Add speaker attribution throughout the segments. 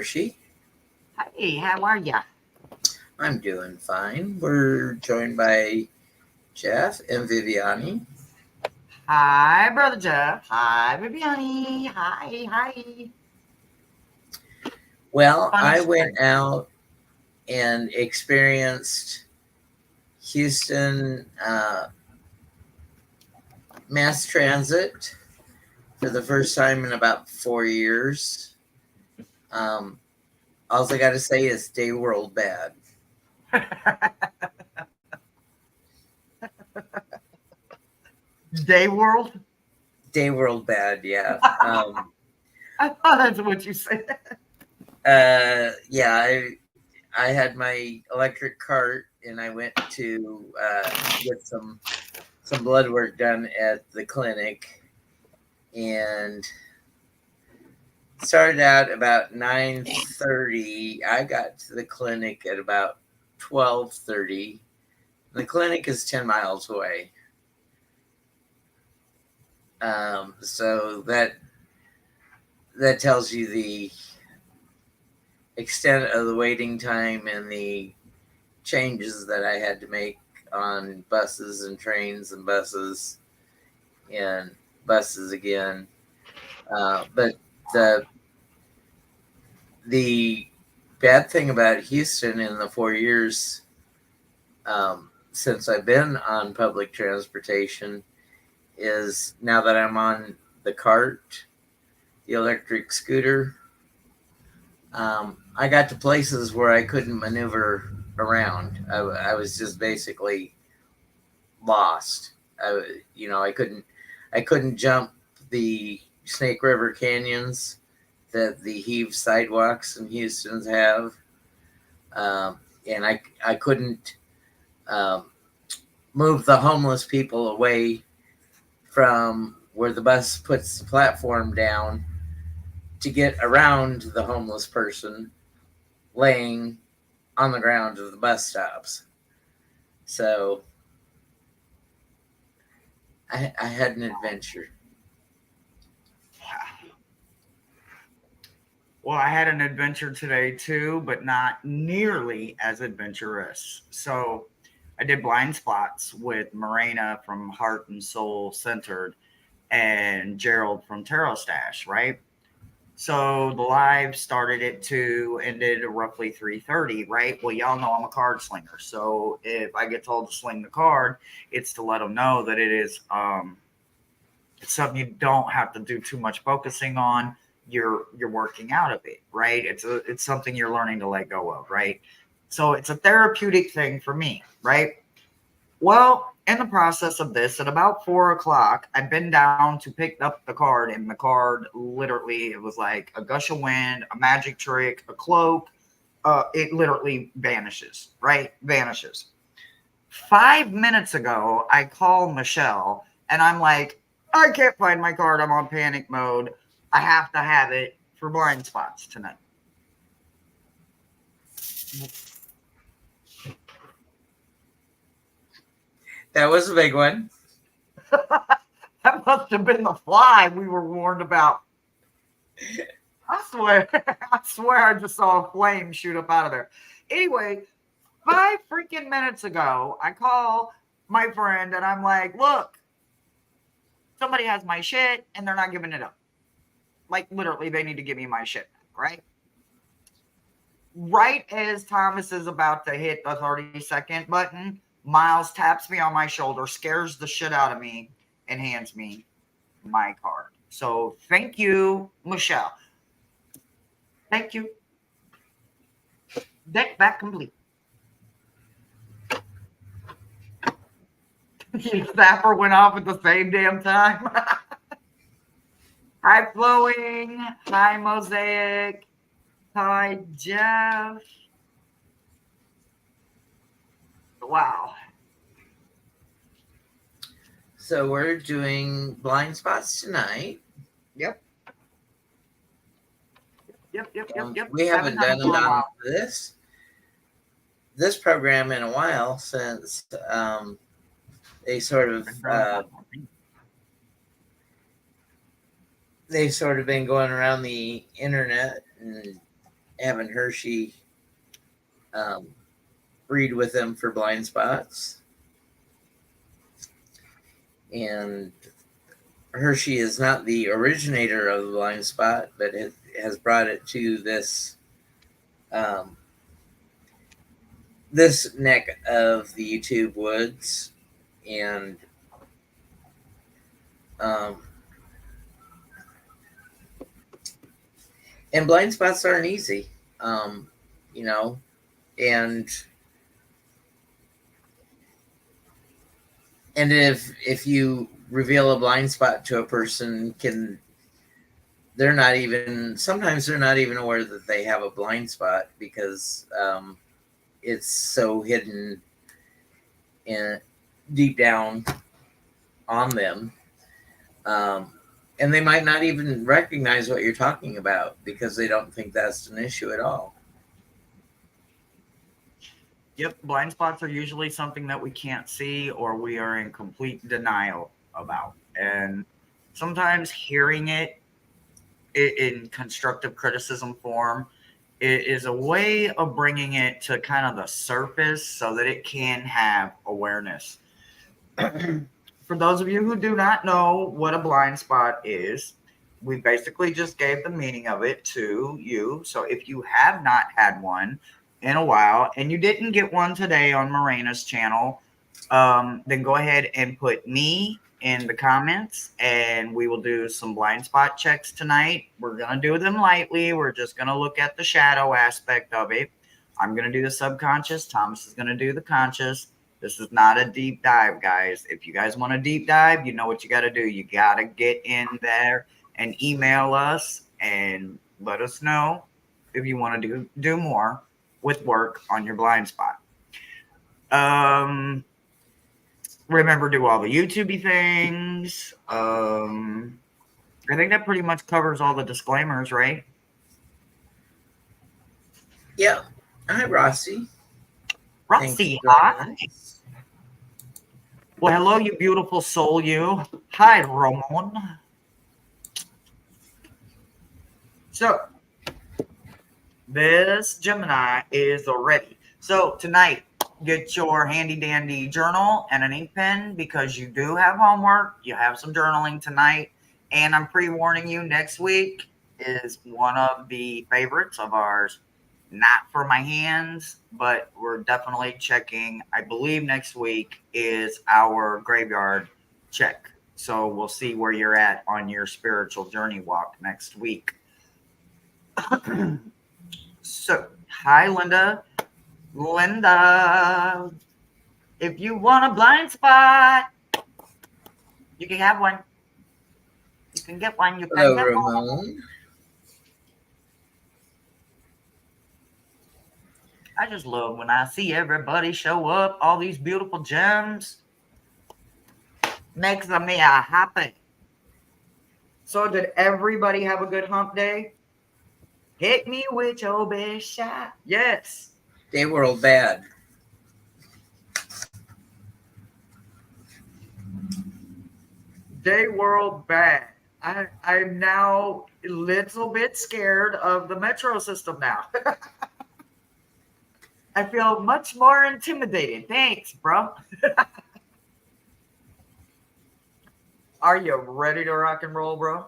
Speaker 1: Hershe.
Speaker 2: Hey, how are ya?
Speaker 1: I'm doing fine. We're joined by Jeff and Viviani.
Speaker 2: Hi, Brother Jeff. Hi, Viviani. Hi.
Speaker 1: Well,
Speaker 2: Funny
Speaker 1: I
Speaker 2: story.
Speaker 1: went out and experienced Houston mass transit for the first time in about 4 years. All I got to say is day world bad.
Speaker 2: Day World?
Speaker 1: Day world bad, yeah.
Speaker 2: I thought that's what you said.
Speaker 1: Yeah, I had my electric cart and I went to get some blood work done at the clinic, and started out about 9:30. I got to the clinic at about 12:30. The clinic is 10 miles away. So that tells you the extent of the waiting time and the changes that I had to make on buses and trains and buses again. But the bad thing about Houston in the 4 years since I've been on public transportation is now that I'm on the cart, the electric scooter, I got to places where I couldn't maneuver around. I was just basically lost. I couldn't jump the Snake River canyons that the heaved sidewalks in Houston's have, and I couldn't um, move the homeless people away from where the bus puts the platform down to get around the homeless person laying on the ground of the bus stops. So I had an adventure.
Speaker 2: Well, I had an adventure today too, but not nearly as adventurous. So I did blind spots with Morena from Heart and Soul Centered and Gerald from Tarot Stash, right? So the live started at 2, ended at roughly 3:30, right? Well, y'all know I'm a card slinger. So if I get told to sling the card, it's to let them know that it's something you don't have to do too much focusing on. You're working out of it, right? It's something you're learning to let go of, right? So it's a therapeutic thing for me, right? Well, in the process of this, at about 4 o'clock, I'd been down to pick up the card, and the card literally, it was like a gush of wind, a magic trick, a cloak. It literally vanishes, right? Vanishes. 5 minutes ago, I call Michelle and I'm like, I can't find my card. I'm on panic mode. I have to have it for blind spots tonight.
Speaker 1: That was a big one.
Speaker 2: That must have been the fly we were warned about. I swear, I just saw a flame shoot up out of there. Anyway, 5 freaking minutes ago, I call my friend and I'm like, look, somebody has my shit and they're not giving it up. Like, literally, they need to give me my shit back, right? Right as Thomas is about to hit the 30-second button, Miles taps me on my shoulder, scares the shit out of me, and hands me my card. So thank you, Michelle. Thank you. Deck back complete. Your zapper went off at the same damn time. Hi, Flowing. Hi, Mosaic. Hi, Jeff. Wow.
Speaker 1: So we're doing blind spots tonight.
Speaker 2: Yep.
Speaker 1: We haven't done it on this program in a while since they sort of they've sort of been going around the internet having Hershe read with them for blind spots. And Hershe is not the originator of the blind spot, but it has brought it to this this neck of the YouTube woods. And um, and blind spots aren't easy, you know, and if you reveal a blind spot to a person, sometimes they're not even aware that they have a blind spot, because it's so hidden in deep down on them. And they might not even recognize what you're talking about, because they don't think that's an issue at all.
Speaker 2: Yep, blind spots are usually something that we can't see or we are in complete denial about. And sometimes hearing it in constructive criticism form is a way of bringing it to kind of the surface so that it can have awareness. For those of you who do not know what a blind spot is, we basically just gave the meaning of it to you. So if you have not had one in a while and you didn't get one today on Morena's channel, then go ahead and put me in the comments and we will do some blind spot checks tonight. We're going to do them lightly. We're just going to look at the shadow aspect of it. I'm going to do the subconscious. Thomas is going to do the conscious. This is not a deep dive, guys. If you guys want a deep dive, you know what you got to do. You got to get in there and email us and let us know if you want to do more with work on your blind spot. Remember, do all the YouTube-y things. I think that pretty much covers all the disclaimers, right?
Speaker 1: Yeah. Hi, Rossi.
Speaker 2: Rossi, hi. Well, hello, you beautiful soul, you. Hi, Ramon. So, this Gemini is ready. So, tonight, get your handy dandy journal and an ink pen, because you do have homework. You have some journaling tonight. And I'm pre-warning you, next week is one of the favorites of ours. Not for my hands, but we're definitely checking. I believe next week is our graveyard check. So we'll see where you're at on your spiritual journey walk next week. So, hi, Linda. Linda, if you want a blind spot, you can have one. You can get one. You can
Speaker 1: Hello,
Speaker 2: get
Speaker 1: Ramon.
Speaker 2: one. I just love when I see everybody show up, all these beautiful gems. Makes me happy. So did everybody have a good hump day? Hit me with your best shot. Yes.
Speaker 1: They were all bad.
Speaker 2: Day world bad. I'm now a little bit scared of the metro system now. I feel much more intimidated. Thanks, bro. Are you ready to rock and roll, bro?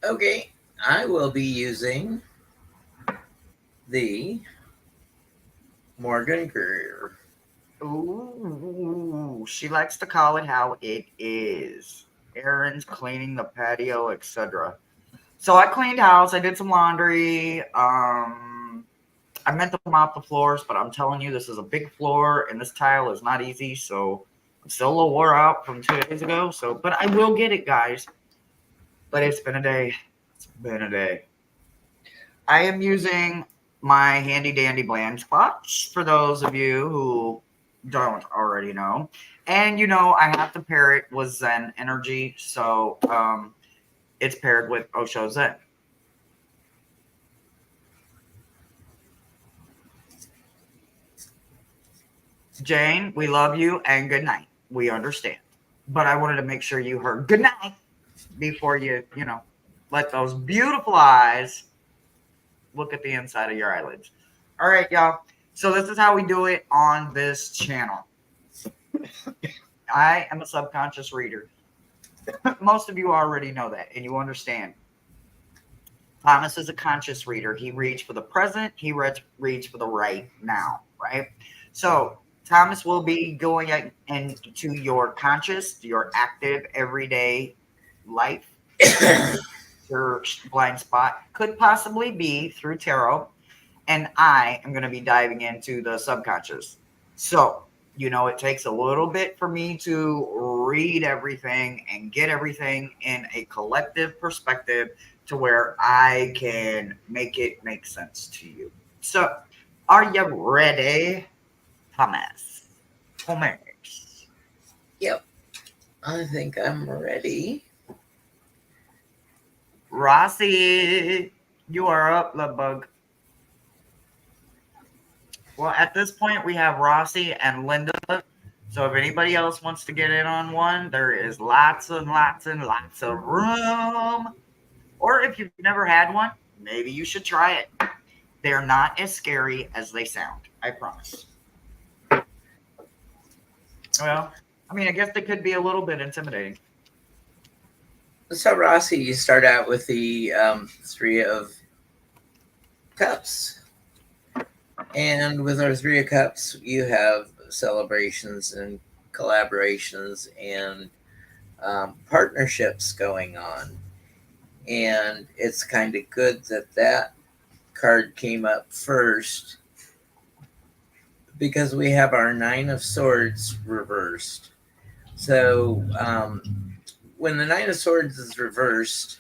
Speaker 1: Okay, I will be using the Morgan Greer.
Speaker 2: Ooh, she likes to call it how it is. Errands, cleaning the patio, etc. So I cleaned house. I did some laundry. I meant to mop the floors, but I'm telling you, this is a big floor, and this tile is not easy. So I'm still a little wore out from 2 days ago. So, but I will get it, guys. But it's been a day. It's been a day. I am using my handy dandy blind spots for those of you who don't already know. And you know, I have to pair it with Zen energy. So it's paired with Osho Zen. Jane, we love you and good night. We understand. But I wanted to make sure you heard good night before you let those beautiful eyes look at the inside of your eyelids. All right, y'all. So this is how we do it on this channel. I am a subconscious reader. Most of you already know that, and you understand. Thomas is a conscious reader. He reads for the present. He reads for the right now, right? So Thomas will be going into your conscious, your active, everyday life. Your blind spot could possibly be through tarot, and I am going to be diving into the subconscious. So, it takes a little bit for me to read everything and get everything in a collective perspective to where I can make it make sense to you. So, are you ready, Thomas? Thomas.
Speaker 1: Yep. I think I'm ready.
Speaker 2: Rossi, you are up, love bug. Well, at this point, we have Rossi and Linda. So if anybody else wants to get in on one, there is lots and lots and lots of room. Or if you've never had one, maybe you should try it. They're not as scary as they sound. I promise. Well, I guess they could be a little bit intimidating.
Speaker 1: So, Rossi, you start out with the Three of Cups. And with our Three of Cups, you have celebrations and collaborations and partnerships going on. And it's kind of good that card came up first because we have our Nine of Swords reversed. So when the Nine of Swords is reversed,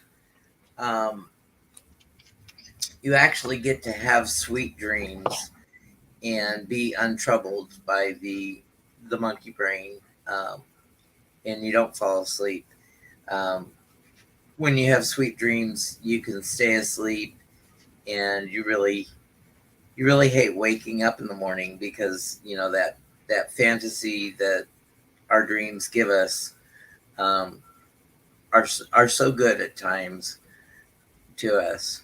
Speaker 1: you actually get to have sweet dreams and be untroubled by the monkey brain, and you don't fall asleep. When you have sweet dreams, you can stay asleep, and you really hate waking up in the morning because that fantasy that our dreams give us are so good at times to us.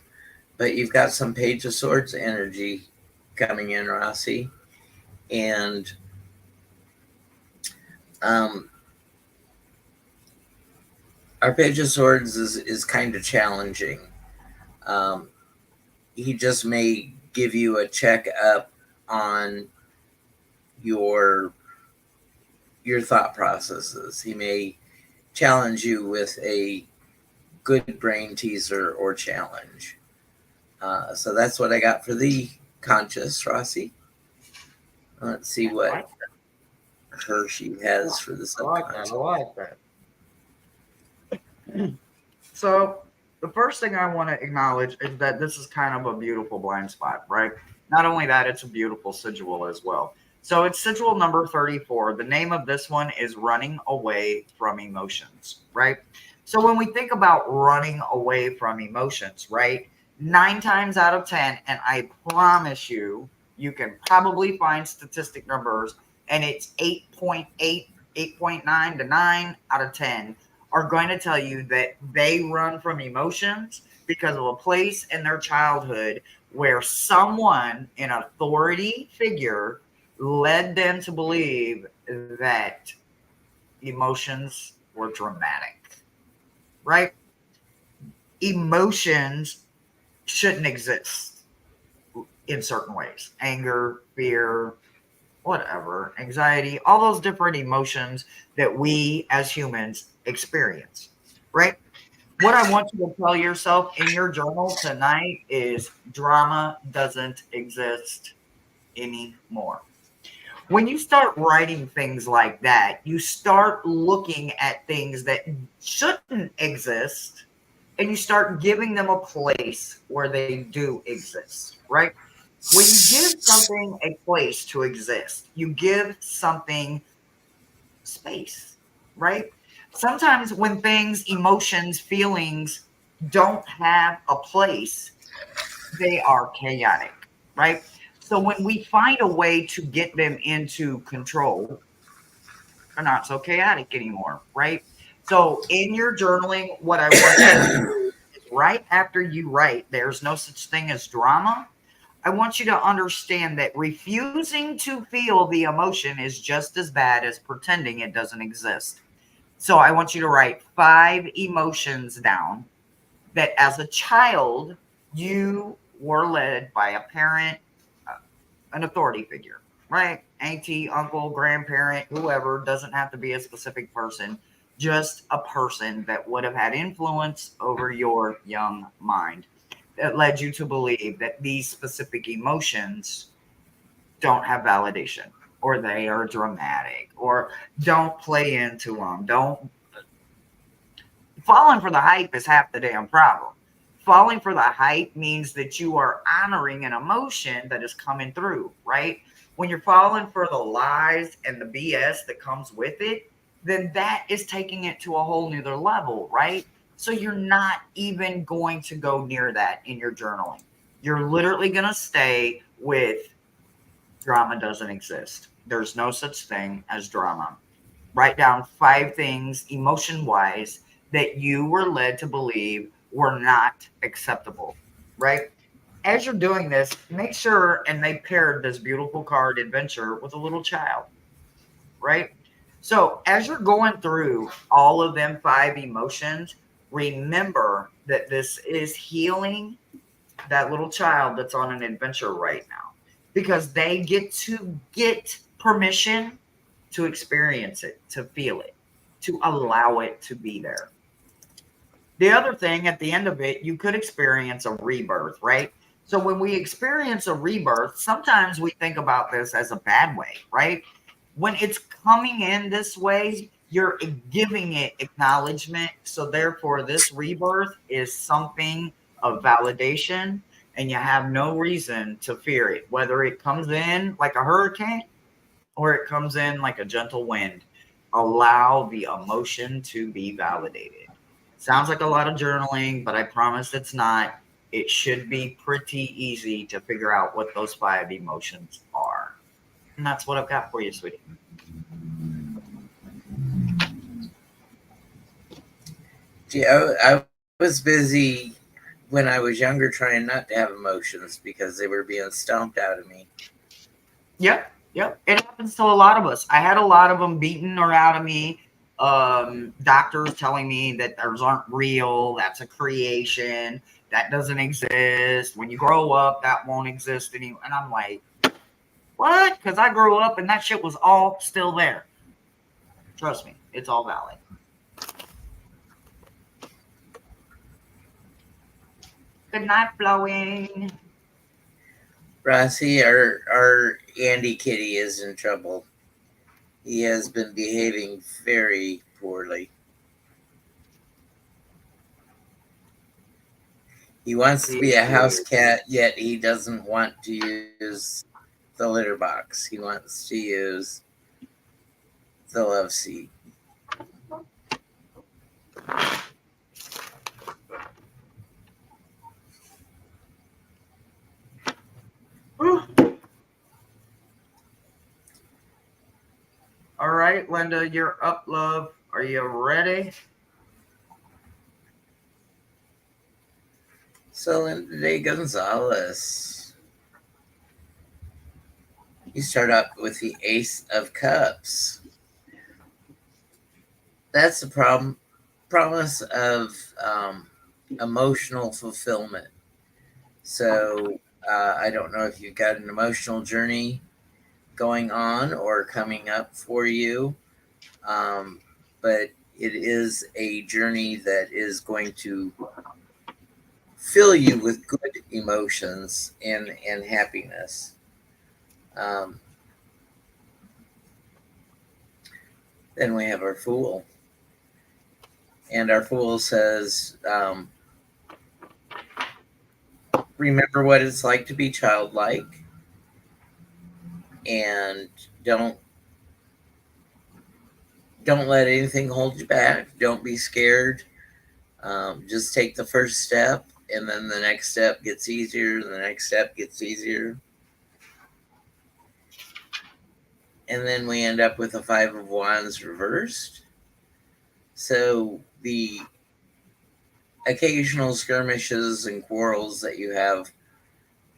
Speaker 1: But you've got some Page of Swords energy coming in, Rossi, and our Page of Swords is kind of challenging. He just may give you a check up on your thought processes. He may challenge you with a good brain teaser or challenge. So that's what I got for the conscious, Rossi. Let's see what Hershe has for the subconscious.
Speaker 2: I like that. So the first thing I want to acknowledge is that this is kind of a beautiful blind spot, right? Not only that, it's a beautiful sigil as well. So it's sigil number 34. The name of this one is Running Away from Emotions, right? So when we think about running away from emotions, right? 9 times out of 10, and I promise you, you can probably find statistic numbers, and it's 8.8, 8.9 to 9 out of 10 are going to tell you that they run from emotions because of a place in their childhood where someone, an authority figure, led them to believe that emotions were dramatic, right? Emotions shouldn't exist in certain ways. Anger, fear, whatever, anxiety, all those different emotions that we as humans experience, right? What I want you to tell yourself in your journal tonight is drama doesn't exist anymore. When you start writing things like that, you start looking at things that shouldn't exist and you start giving them a place where they do exist, right? When you give something a place to exist, you give something space, right? Sometimes when things, emotions, feelings don't have a place, they are chaotic, right? So when we find a way to get them into control, they're not so chaotic anymore, right? So in your journaling, what I want you to do right after you write, there's no such thing as drama, I want you to understand that refusing to feel the emotion is just as bad as pretending it doesn't exist. So I want you to write 5 emotions down that as a child, you were led by a parent, uh, an authority figure, right? Auntie, uncle, grandparent, whoever, doesn't have to be a specific person, just a person that would have had influence over your young mind that led you to believe that these specific emotions don't have validation, or they are dramatic, or don't play into them. Don't Falling for the hype is half the damn problem. Falling for the hype means that you are honoring an emotion that is coming through, right? When you're falling for the lies and the BS that comes with it, then that is taking it to a whole nother level, right? So you're not even going to go near that in your journaling. You're literally going to stay with drama doesn't exist. There's no such thing as drama. Write down 5 things, emotion wise, that you were led to believe were not acceptable, right? As you're doing this, make sure, and they paired this beautiful card adventure with a little child, right? So as you're going through all of them 5 emotions, remember that this is healing that little child that's on an adventure right now, because they get permission to experience it, to feel it, to allow it to be there. The other thing, at the end of it, you could experience a rebirth, right? So when we experience a rebirth, sometimes we think about this as a bad way, right? When it's coming in this way, you're giving it acknowledgement. So therefore, this rebirth is something of validation, and you have no reason to fear it, whether it comes in like a hurricane or it comes in like a gentle wind. Allow the emotion to be validated. Sounds like a lot of journaling, but I promise it's not. It should be pretty easy to figure out what those 5 emotions are. And that's what I've got for you, sweetie.
Speaker 1: Gee, I was busy when I was younger trying not to have emotions because they were being stomped out of me.
Speaker 2: Yep, yep. It happens to a lot of us. I had a lot of them beaten or out of me. Doctors telling me that those aren't real. That's a creation. That doesn't exist. When you grow up, that won't exist anymore. And I'm like, what? Because I grew up and that shit was all still there. Trust me, it's all valid. Good night, Flowing.
Speaker 1: Rossi, our Andy kitty is in trouble. He has been behaving very poorly. He wants to be a house cat, yet he doesn't want to use the litter box. He wants to use the love seat.
Speaker 2: All right, Linda, you're up, love. Are you ready?
Speaker 1: So Linda Day Gonzalez. You start up with the Ace of Cups. That's the promise of emotional fulfillment. So I don't know if you've got an emotional journey going on or coming up for you, but it is a journey that is going to fill you with good emotions and happiness. Um, then we have our Fool. And our Fool says, remember what it's like to be childlike, and don't don't let anything hold you back. Don't be scared. Just take the first step, and then the next step gets easier, and the next step gets easier. And then we end up with a Five of Wands reversed. So the occasional skirmishes and quarrels that you have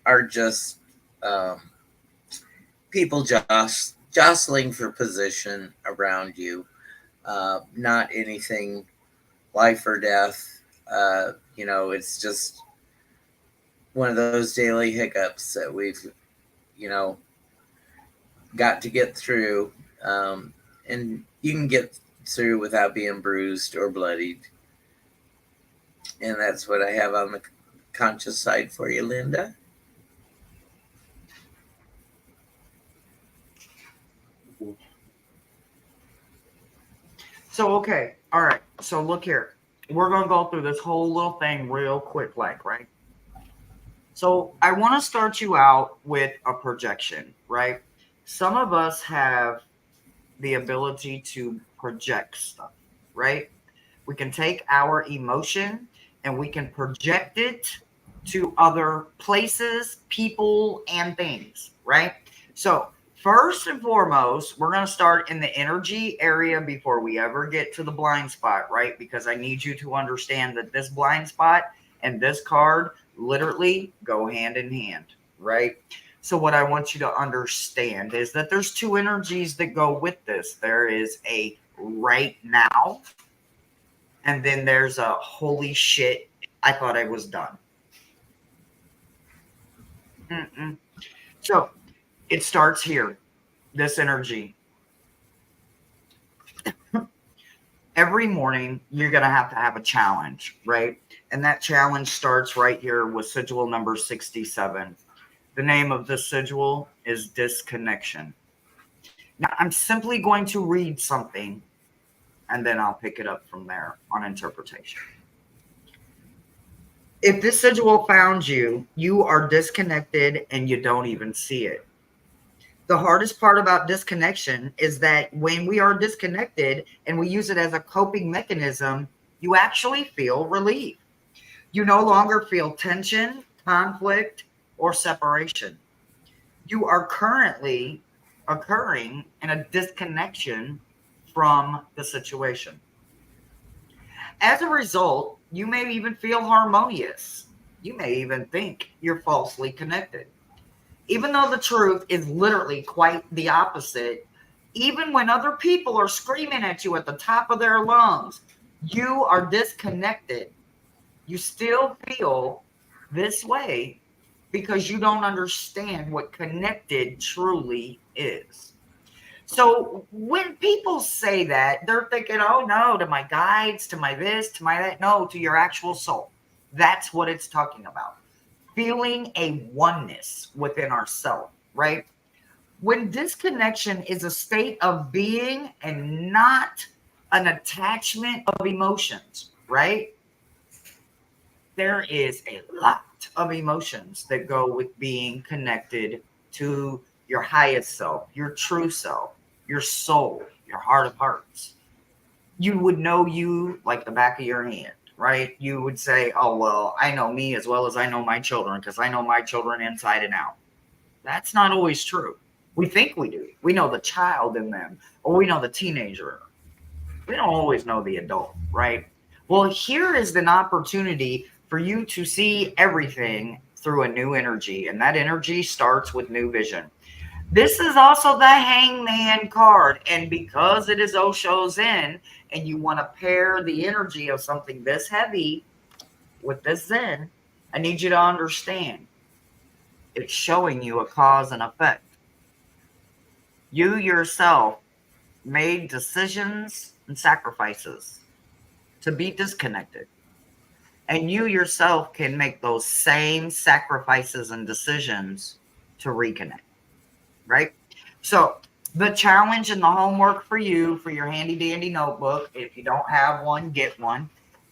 Speaker 1: are just um, people jostling for position around you, not anything life or death. It's just one of those daily hiccups that we've, you know, got to get through. And you can get through without being bruised or bloodied. And that's what I have on the conscious side for you, Linda.
Speaker 2: So, okay. All right. So, look here. We're going to go through this whole little thing real quick, right? So, I want to start you out with a projection, right? Some of us have the ability to project stuff, right? We can take our emotion and we can project it to other places, people, and things, right? So, first and foremost, we're going to start in the energy area before we ever get to the blind spot, right? Because I need you to understand that this blind spot and this card literally go hand in hand, right? So, what I want you to understand is that there's two energies that go with this. There is a right now, and then there's a holy shit, I thought I was done. Mm-mm. So it starts here, this energy. Every morning, you're going to have a challenge, right? And that challenge starts right here with sigil number 67. The name of this sigil is disconnection. Now, I'm simply going to read something, and then I'll pick it up from there on interpretation. If this sigil found you, you are disconnected and you don't even see it. The hardest part about disconnection is that when we are disconnected and we use it as a coping mechanism, you actually feel relief. You no longer feel tension, conflict, or separation. You are currently occurring in a disconnection from the situation. As a result, you may even feel harmonious. You may even think you're falsely connected. Even though the truth is literally quite the opposite, even when other people are screaming at you at the top of their lungs, you are disconnected. You still feel this way because you don't understand what connected truly is. So when people say that, they're thinking, oh no, to my guides, to my this, to my that. No, to your actual soul. That's what it's talking about. Feeling a oneness within ourselves, right? When disconnection is a state of being and not an attachment of emotions, right? There is a lot of emotions that go with being connected to your highest self, your true self, your soul, your heart of hearts. You would know you like the back of your hand, right? You would say, oh, well, I know me as well as I know my children because I know my children inside and out. That's not always true. We think we do. We know the child in them, or we know the teenager. We don't always know the adult, right? Well, here is an opportunity for you to see everything through a new energy, and that energy starts with new vision. This is also the Hangman card, and because it is Osho's Zen, and you want to pair the energy of something this heavy with this Zen, I need you to understand it's showing you a cause and effect. You yourself made decisions and sacrifices to be disconnected. And you yourself can make those same sacrifices and decisions to reconnect, right? So the challenge and the homework for you, for your handy dandy notebook, if you don't have one, get one.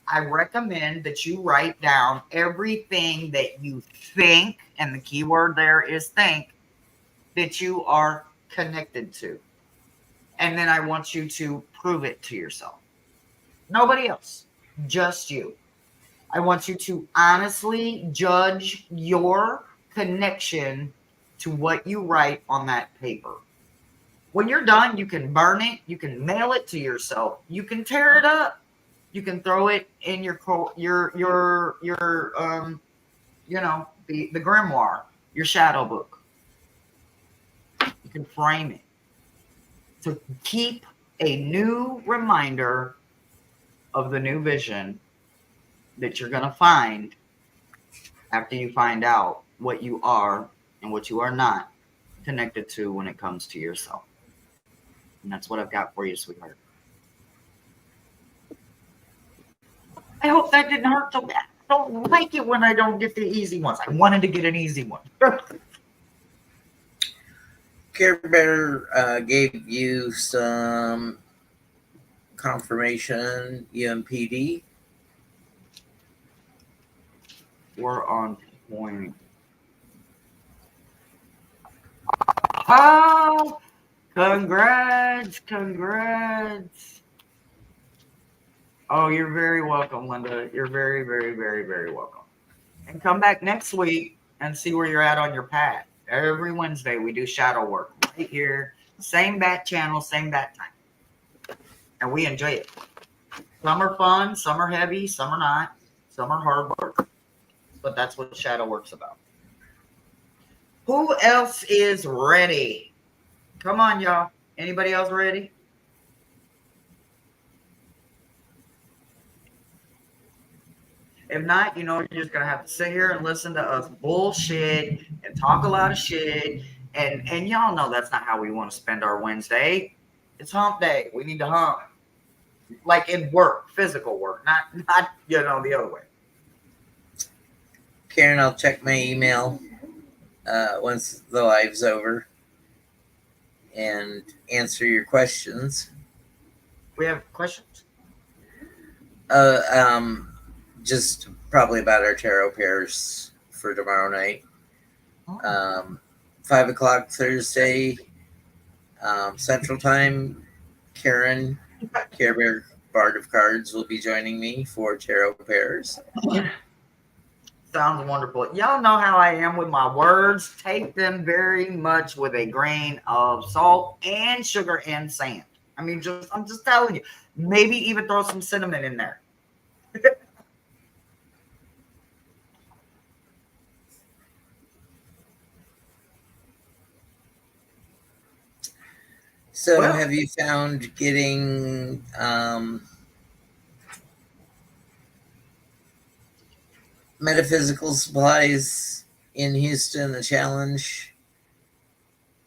Speaker 2: I recommend that you write down everything that you think, and the key word there is think, that you are connected to. And then I want you to prove it to yourself. Nobody else, just you. I want you to honestly judge your connection to what you write on that paper. When you're done, you can burn it, you can mail it to yourself, you can tear it up. You can throw it in your the grimoire, your shadow book. You can frame it to keep a new reminder of the new vision that you're going to find after you find out what you are and what you are not connected to when it comes to yourself. And that's what I've got for you, sweetheart. I hope that didn't hurt so bad. I don't like it when I don't get the easy ones. I wanted to get an easy one.
Speaker 1: Care Bear gave you some confirmation, UMPD.
Speaker 2: We're on point. Oh, congrats. Oh, you're very welcome, Linda. You're very, very, very, very welcome. And come back next week and see where you're at on your path. Every Wednesday, we do shadow work right here. Same bat channel, same bat time. And we enjoy it. Some are fun, some are heavy, some are not. Some are hard work. But that's what shadow work's about. Who else is ready? Come on, y'all. Anybody else ready? If not, you're just going to have to sit here and listen to us bullshit and talk a lot of shit. And y'all know that's not how we want to spend our Wednesday. It's hump day. We need to hump. Like in work, physical work, not the other way.
Speaker 1: Karen, I'll check my email once the live's over and answer your questions.
Speaker 2: We have questions?
Speaker 1: Just probably about our tarot pairs for tomorrow night. 5 o'clock Thursday, Central Time. Karen, Care Bear Bard of Cards, will be joining me for tarot pairs.
Speaker 2: Sounds wonderful. Y'all know how I am with my words. Take them very much with a grain of salt and sugar and sand. I mean, I'm just telling you. Maybe even throw some cinnamon in there.
Speaker 1: So, have you found getting metaphysical supplies in Houston a challenge?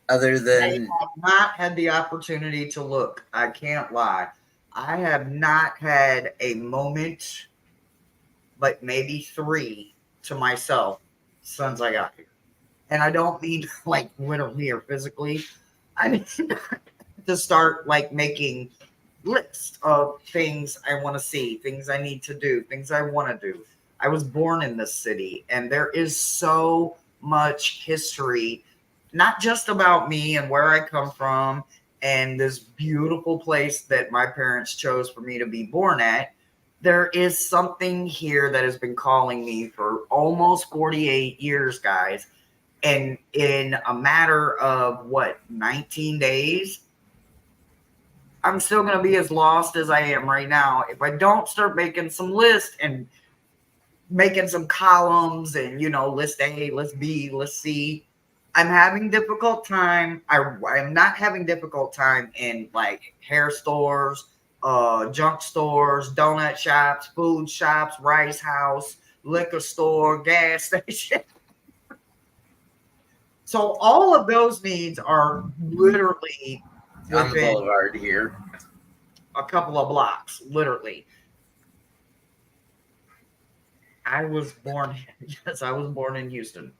Speaker 1: Other than
Speaker 2: I have not had the opportunity to look. I can't lie. I have not had a moment, but maybe 3 to myself since I got here. And I don't mean like literally or physically. I mean to start like making lists of things I want to see, things I need to do, things I want to do. I was born in this city, and there is so much history, not just about me and where I come from and this beautiful place that my parents chose for me to be born at. There is something here that has been calling me for almost 48 years, guys. And in a matter of 19 days, I'm still going to be as lost as I am right now if I don't start making some lists and making some columns and, list A, list B, list C. I'm having difficult time. I'm not having difficult time in like hair stores, junk stores, donut shops, food shops, rice house, liquor store, gas station. So all of those needs are literally
Speaker 1: on the boulevard here,
Speaker 2: a couple of blocks, literally. I was born in Houston.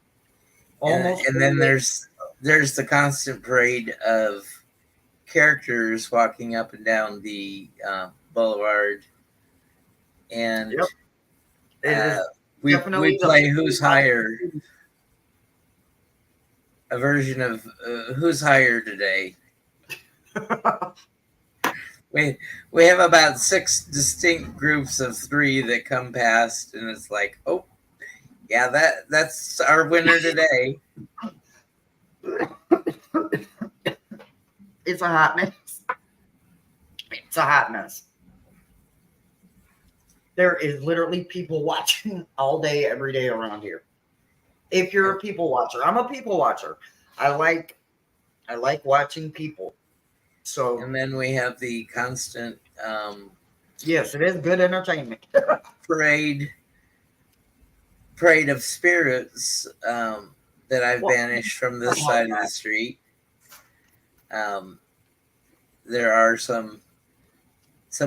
Speaker 1: Almost, and then there's the constant parade of characters walking up and down the boulevard, and we play Who's Higher, a version of Who's Higher today. We have about 6 distinct groups of 3 that come past, and it's like, oh, yeah, that's our winner today.
Speaker 2: It's a hot mess. It's a hot mess. There is literally people watching all day, every day around here. If you're a people watcher, I'm a people watcher. I like watching people. So
Speaker 1: And then we have the constant
Speaker 2: yes, it is good entertainment.
Speaker 1: parade parade of spirits that I've
Speaker 2: Well,
Speaker 1: banished from this side of the street. Um, there are some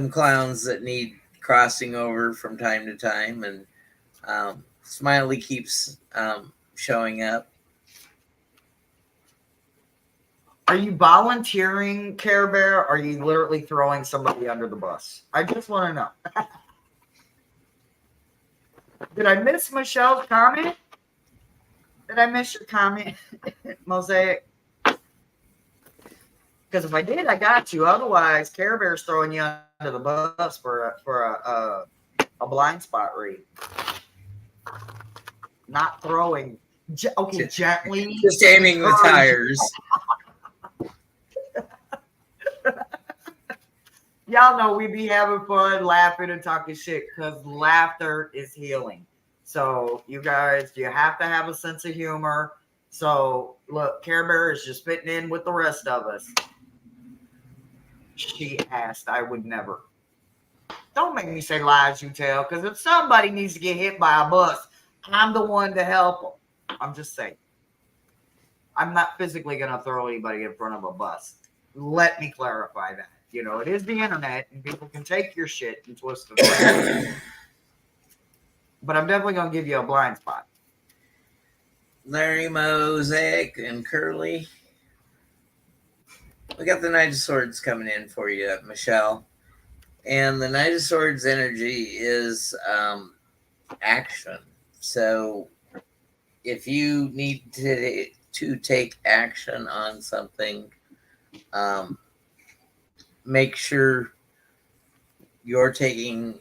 Speaker 1: clowns that need crossing over from time to time, and Smiley keeps showing up.
Speaker 2: Are you volunteering, Care Bear? Or are you literally throwing somebody under the bus? I just want to know. Did I miss Michelle's comment? Did I miss your comment, Mosaic? Because if I did, I got you. Otherwise, Care Bear's throwing you under the bus for a blind spot read. Not throwing. Okay, gently.
Speaker 1: Just aiming the tires.
Speaker 2: Y'all know we be having fun, laughing, and talking shit because laughter is healing. So, you guys, you have to have a sense of humor. So, look, Care Bear is just fitting in with the rest of us. She asked, I would never. Don't make me say lies you tell, because if somebody needs to get hit by a bus, I'm the one to help them. I'm just saying. I'm not physically going to throw anybody in front of a bus. Let me clarify that. You know, it is the internet, and people can take your shit and twist it around. But I'm definitely going to give you a blind spot.
Speaker 1: Larry, Mosaic, and Curly. We got the Knight of Swords coming in for you, Michelle. And the Knight of Swords energy is action. So if you need to take action on something, make sure you're taking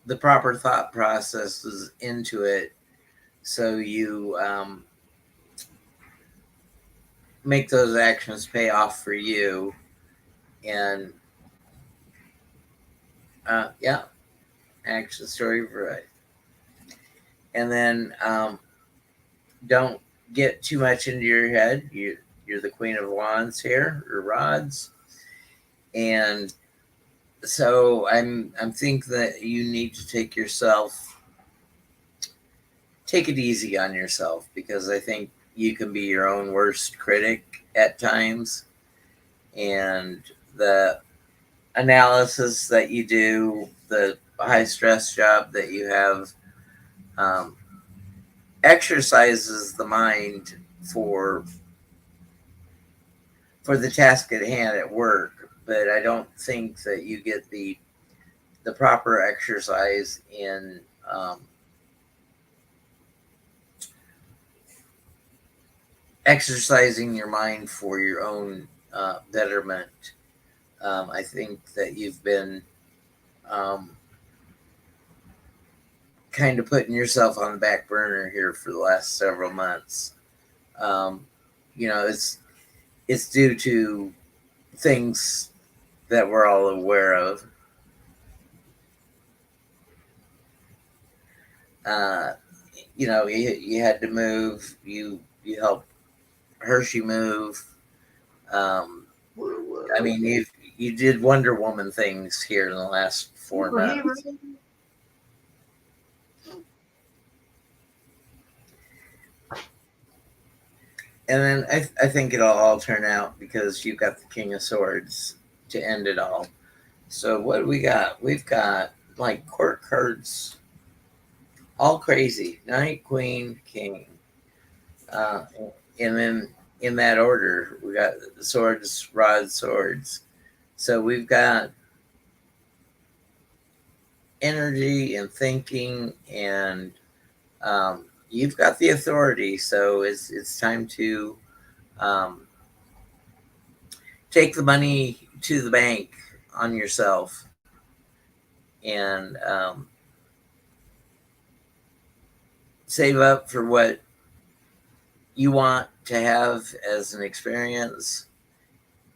Speaker 1: the proper thought processes into it, so you make those actions pay off for you. And yeah, action story right. And then don't get too much into your head. You're the Queen of Wands here, or Rods. And so I'm think that you need to take it easy on yourself, because I think you can be your own worst critic at times. And the analysis that you do, the high stress job that you have, exercises the mind for the task at hand at work. But I don't think that you get the proper exercise in exercising your mind for your own betterment. I think that you've been kind of putting yourself on the back burner here for the last several months. You know, it's due to things that we're all aware of. You know, you had to move. You helped Hershe move. I mean, you did Wonder Woman things here in the last 4 months. And then I think it'll all turn out, because you've got the King of Swords to end it all. So what do we got? We've got like court cards, all crazy: Knight, Queen, King. And then in that order, we got swords, rods, swords. So we've got energy and thinking, and you've got the authority. So it's time to take the money to the bank on yourself, and save up for what you want to have as an experience,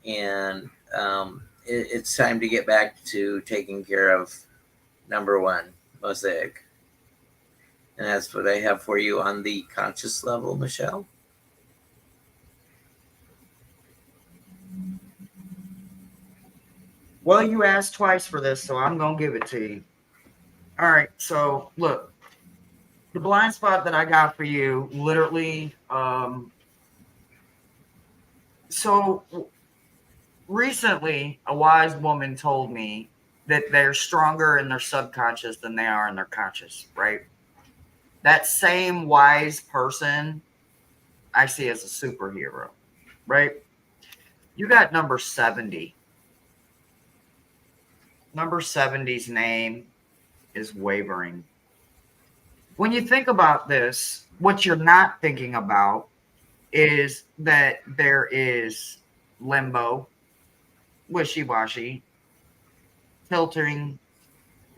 Speaker 1: and it's time to get back to taking care of number one, Mosaic. And that's what I have for you on the conscious level, Michelle.
Speaker 2: Well, you asked twice for this, so I'm going to give it to you. All right. So, look, the blind spot that I got for you literally. So, recently, a wise woman told me that they're stronger in their subconscious than they are in their conscious, right? That same wise person I see as a superhero, right? You got number 70. Number 70's name is wavering. When you think about this, what you're not thinking about is that there is limbo, wishy-washy, tilting,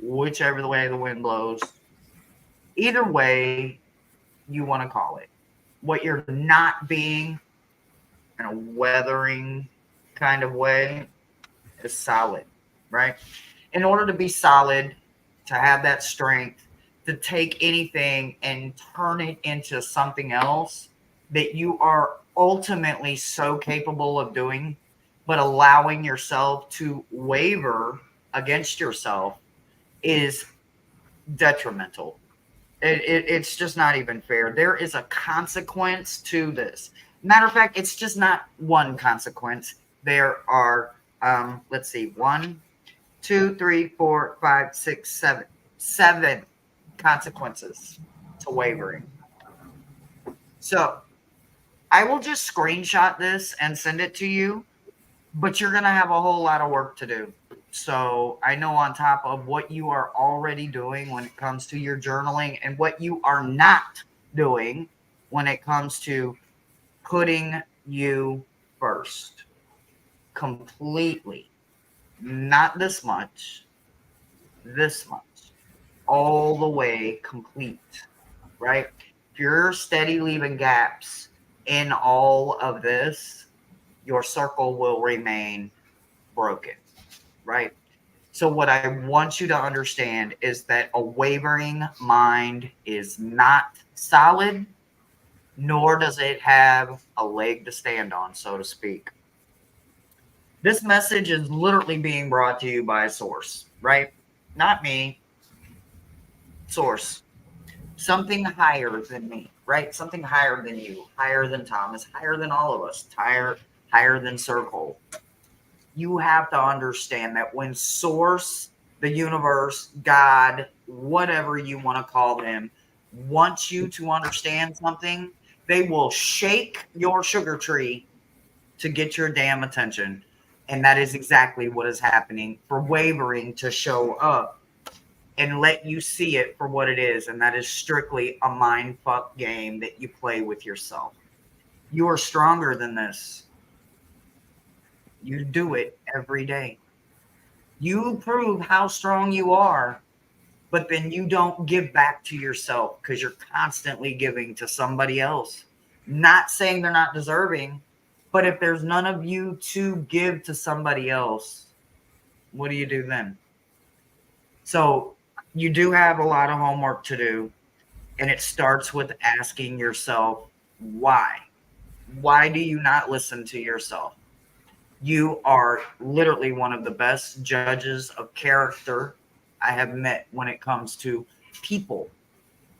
Speaker 2: whichever the way the wind blows. Either way you want to call it. What you're not being in a weathering kind of way is solid, right? In order to be solid, to have that strength, to take anything and turn it into something else that you are ultimately so capable of doing, but allowing yourself to waver against yourself is detrimental. It's just not even fair. There is a consequence to this. Matter of fact, it's just not one consequence. There are, let's see, 1, 2, 3, 4, 5, 6, 7, 7 consequences to wavering. So I will just screenshot this and send it to you, but you're going to have a whole lot of work to do. So I know on top of what you are already doing when it comes to your journaling and what you are not doing when it comes to putting you first completely, not this much, all the way complete, right? If you're steady leaving gaps in all of this, your circle will remain broken, right? So what I want you to understand is that a wavering mind is not solid, nor does it have a leg to stand on, so to speak. This message is literally being brought to you by a source, right? Not me, source. Something higher than me, right? Something higher than you, higher than Thomas, higher than all of us, higher than Circle. You have to understand that when source, the universe, God, whatever you want to call them, wants you to understand something, they will shake your sugar tree to get your damn attention. And that is exactly what is happening for wavering to show up and let you see it for what it is. And that is strictly a mind fuck game that you play with yourself. You are stronger than this. You do it every day. You prove how strong you are, but then you don't give back to yourself because you're constantly giving to somebody else. Not saying they're not deserving, but if there's none of you to give to somebody else, what do you do then? So you do have a lot of homework to do, and it starts with asking yourself, why? Why do you not listen to yourself? You are literally one of the best judges of character I have met when it comes to people.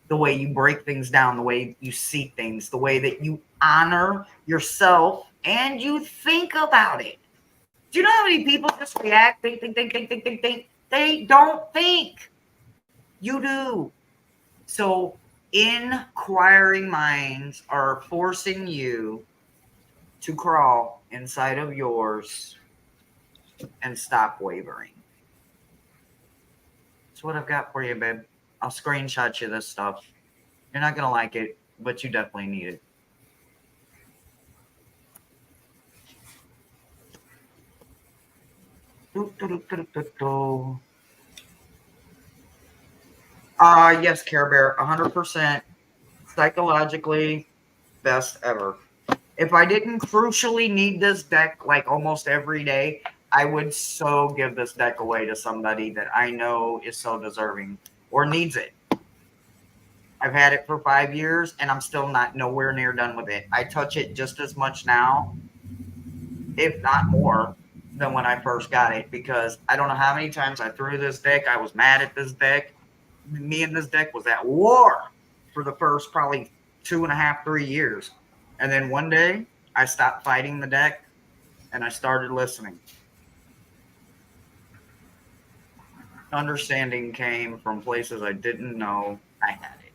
Speaker 2: The way you break things down, the way you see things, the way that you honor yourself and you think about it. Do you know how many people just react, think? They don't think. You do. So inquiring minds are forcing you to crawl inside of yours and stop wavering. That's what I've got for you, babe. I'll screenshot you this stuff. You're not going to like it, but you definitely need it. Yes, Care Bear, 100% psychologically best ever. If I didn't crucially need this deck like almost every day, I would so give this deck away to somebody that I know is so deserving or needs it. I've had it for 5 years and I'm still not nowhere near done with it. I touch it just as much now, if not more, than when I first got it, because I don't know how many times I threw this deck. I was mad at this deck. Me and this deck was at war for the first probably 2.5, 3 years. And then one day I stopped fighting the deck and I started listening. Understanding came from places I didn't know I had it.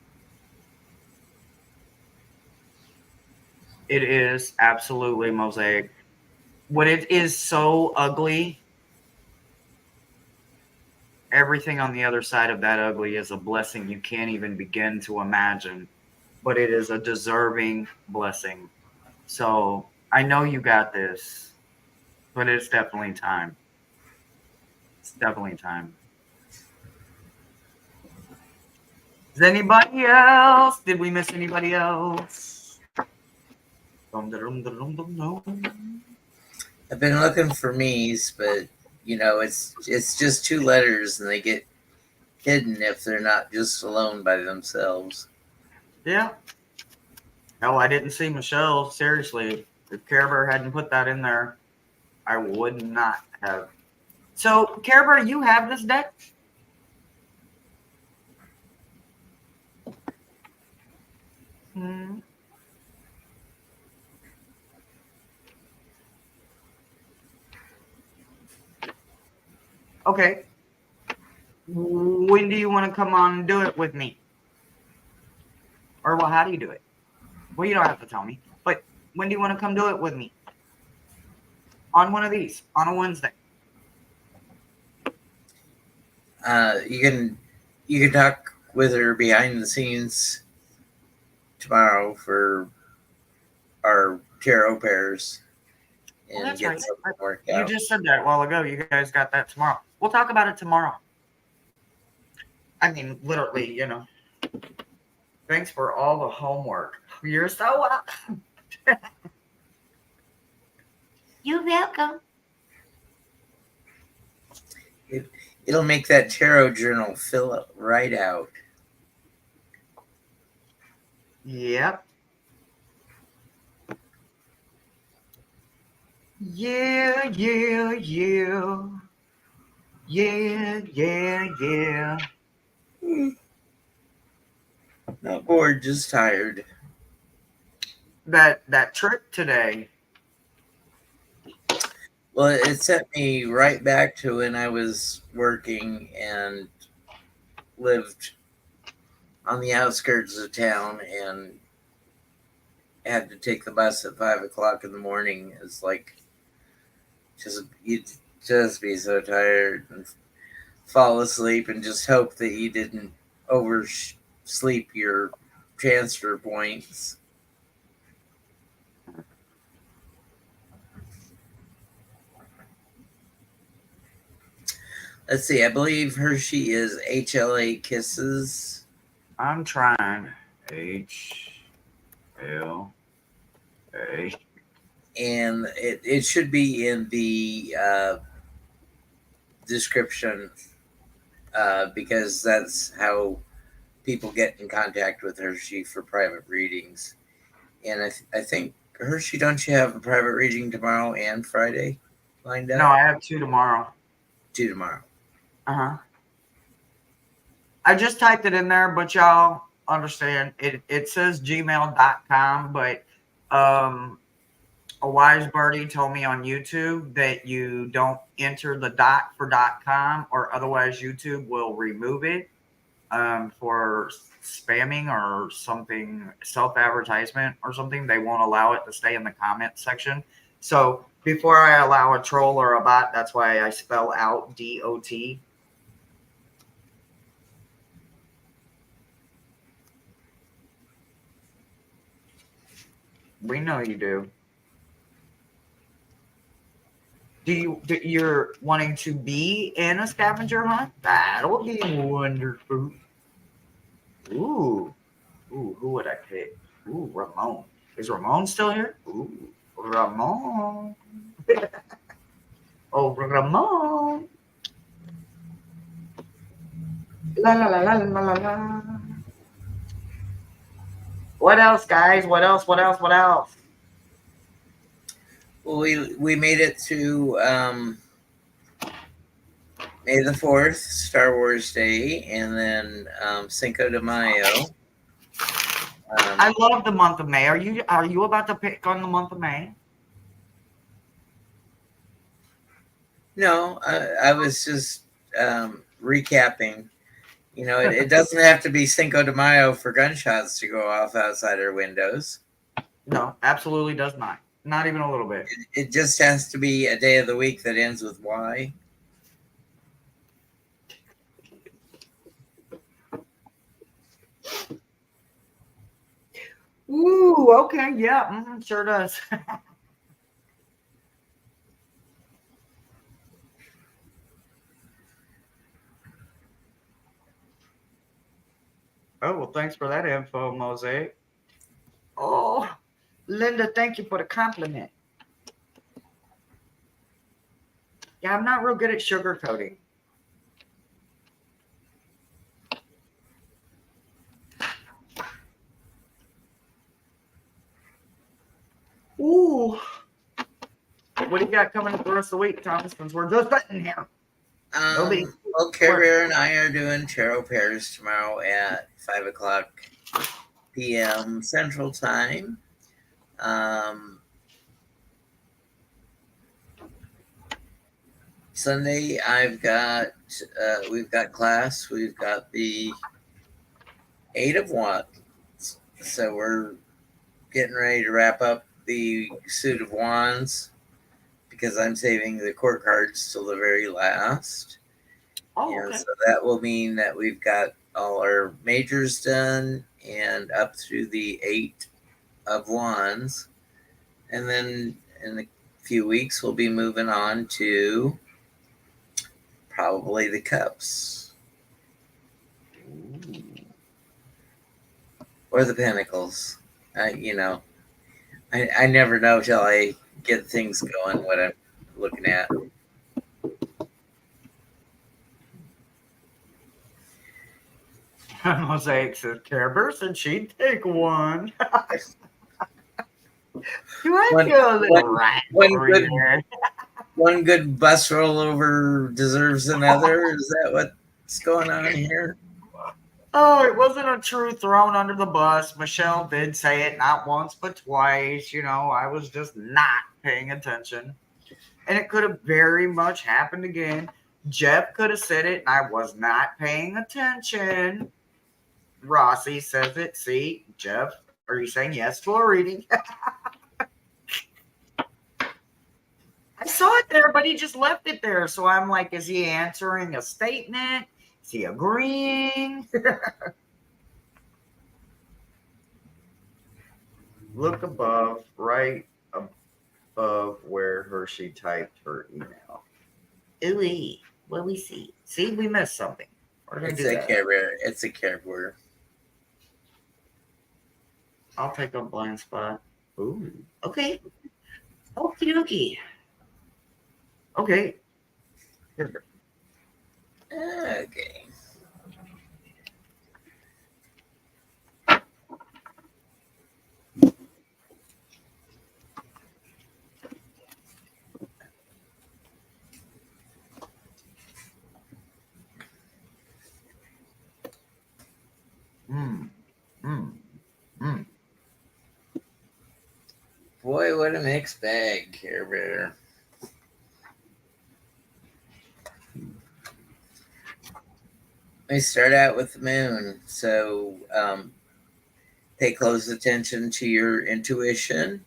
Speaker 2: It is absolutely mosaic. When it is so ugly, everything on the other side of that ugly is a blessing you can't even begin to imagine. But it is a deserving blessing. So I know you got this, but it's definitely time. It's definitely time. Is anybody else? Did we miss anybody else?
Speaker 1: I've been looking for me's, but it's just 2 letters, and they get hidden if they're not just alone by themselves.
Speaker 2: Yeah. No, I didn't see Michelle. Seriously, if Care Bear hadn't put that in there, I would not have. So, Care Bear, you have this deck? Hmm. Okay. When do you want to come on and do it with me? Or, well, how do you do it? Well, you don't have to tell me. But when do you want to come do it with me? On one of these, on a Wednesday.
Speaker 1: You can talk with her behind the scenes tomorrow for our tarot pairs
Speaker 2: Well,
Speaker 1: and
Speaker 2: that's
Speaker 1: get
Speaker 2: right.
Speaker 1: something worked
Speaker 2: You
Speaker 1: out.
Speaker 2: just said that a while ago. You guys got that tomorrow. We'll talk about it tomorrow. I mean, literally, Thanks for all the homework. You're so welcome. You're welcome.
Speaker 1: It'll make that tarot journal fill up right out.
Speaker 2: Yep. Yeah, yeah, yeah. Yeah, yeah, yeah.
Speaker 1: Not bored, just tired.
Speaker 2: That trip today.
Speaker 1: Well, it sent me right back to when I was working and lived on the outskirts of town and had to take the bus at 5 o'clock in the morning. It's like you'd just be so tired and fall asleep and just hope that you didn't oversleep your transfer points. Let's see. I believe Hershe is H.L.A.kisses.
Speaker 2: I'm trying. H.L.A.
Speaker 1: And it should be in the description because that's how people get in contact with Hershe for private readings. And I think, Hershe, don't you have a private reading tomorrow and Friday lined up?
Speaker 2: No, I have 2 tomorrow.
Speaker 1: 2 tomorrow.
Speaker 2: Uh-huh. I just typed it in there, but y'all understand it says gmail.com, but a wise birdie told me on YouTube that you don't enter the for .com, or otherwise YouTube will remove it for spamming or something, self-advertisement or something. They won't allow it to stay in the comment section. So before I allow a troll or a bot, that's why I spell out DOT. We know you do. You're wanting to be in a scavenger hunt? That'll be wonderful. Ooh, who would I pick? Ooh, Ramon. Is Ramon still here? Ooh, Ramon. Oh, Ramon. La la la la la la la. What else, guys? What else? What else? What else?
Speaker 1: Well, we made it to May the 4th, Star Wars Day, and then Cinco de Mayo.
Speaker 2: I love the month of May. Are you about to pick on the month of May?
Speaker 1: No, I was just recapping. You know, it doesn't have to be Cinco de Mayo for gunshots to go off outside our windows.
Speaker 2: No, absolutely does not. Not even a little bit.
Speaker 1: It just has to be a day of the week that ends with Y.
Speaker 2: Ooh, okay, yeah, sure does. Oh, well, thanks for that info, Mosaic. Oh, Linda, thank you for the compliment. Yeah, I'm not real good at sugarcoating. Ooh. What do you got coming up the rest of the week, Thomas? Since we're just sitting here.
Speaker 1: Well, Carrier and I are doing tarot pairs tomorrow at 5:00 p.m. Central Time. Sunday, we've got class. We've got the 8 of Wands. So we're getting ready to wrap up the suit of Wands because I'm saving the court cards till the very last.
Speaker 2: Oh,
Speaker 1: and
Speaker 2: okay.
Speaker 1: so that will mean that we've got all our majors done and up through the 8 of Wands. And then in a few weeks, we'll be moving on to probably the Cups. Or the Pentacles. I never know till I get things going what I'm looking at.
Speaker 2: Mosaic says, Care said she'd take one. Do I feel a little right over here?
Speaker 1: One good bus rollover deserves another. Is that what's going on here?
Speaker 2: Oh, it wasn't a true thrown under the bus. Michelle did say it not once but twice. You know, I was just not paying attention. And it could have very much happened again. Jeff could have said it and I was not paying attention. Rossi says it. See, Jeff, are you saying yes to a reading? I saw it there, but he just left it there. So I'm like, is he answering a statement? Is he agreeing? Look above, right above where Hershe typed her email. Ooh, what we see? See, we missed something.
Speaker 1: It's a carrier. It's a carrier.
Speaker 2: I'll take a blind spot. Ooh, okay. Okie dokie. Okay. Here.
Speaker 1: Okay. Boy, what a mixed bag, Care Bear. We start out with the moon. So pay close attention to your intuition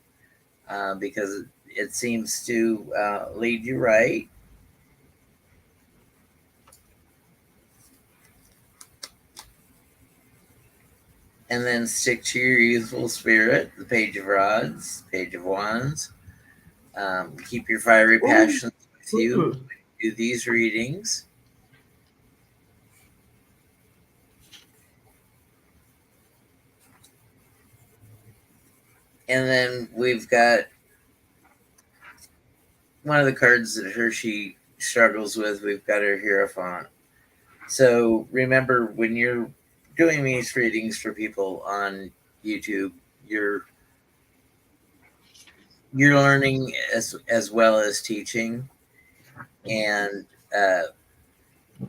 Speaker 1: because it seems to lead you right. And then stick to your youthful spirit, the Page of Rods, Page of Wands. Keep your fiery passions with you. Do these readings. And then we've got one of the cards that Hershe struggles with, we've got her Hierophant. So remember, when you're doing these readings for people on YouTube, you're learning as well as teaching. And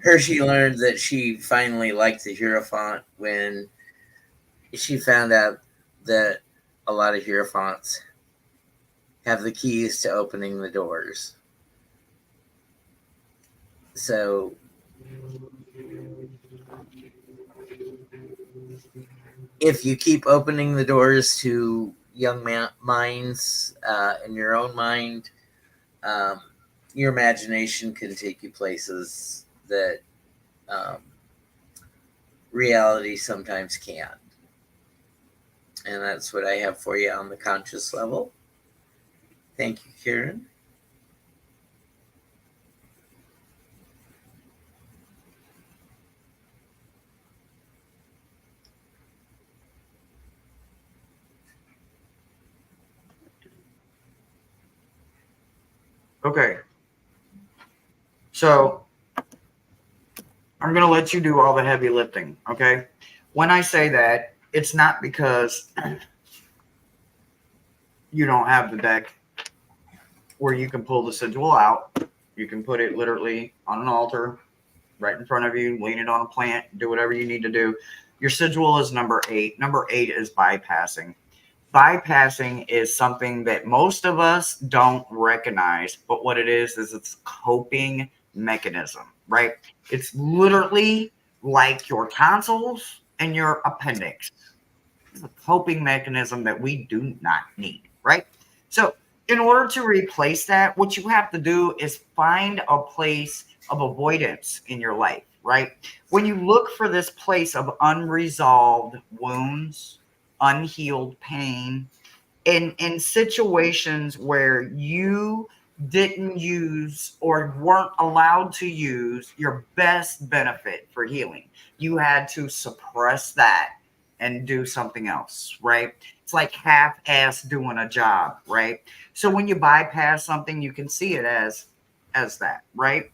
Speaker 1: Hershe learned that she finally liked the Hierophant when she found out that a lot of Hierophants have the keys to opening the doors. So if you keep opening the doors to young minds in your own mind, your imagination can take you places that reality sometimes can't. And that's what I have for you on the conscious level. Thank you, Karen.
Speaker 2: Okay. So I'm going to let you do all the heavy lifting. Okay. When I say that, it's not because you don't have the deck where you can pull the sigil out. You can put it literally on an altar right in front of you, lean it on a plant, do whatever you need to do. Your sigil is number 8. Number 8 is bypassing. Bypassing is something that most of us don't recognize, but what it is it's a coping mechanism, right? It's literally like your tonsils and your appendix. It's a coping mechanism that we do not need, right? So in order to replace that, what you have to do is find a place of avoidance in your life, right? When you look for this place of unresolved wounds, unhealed pain, in situations where you didn't use or weren't allowed to use your best benefit for healing, you had to suppress that and do something else, right? It's like half-ass doing a job, right? So when you bypass something, you can see it as that, right?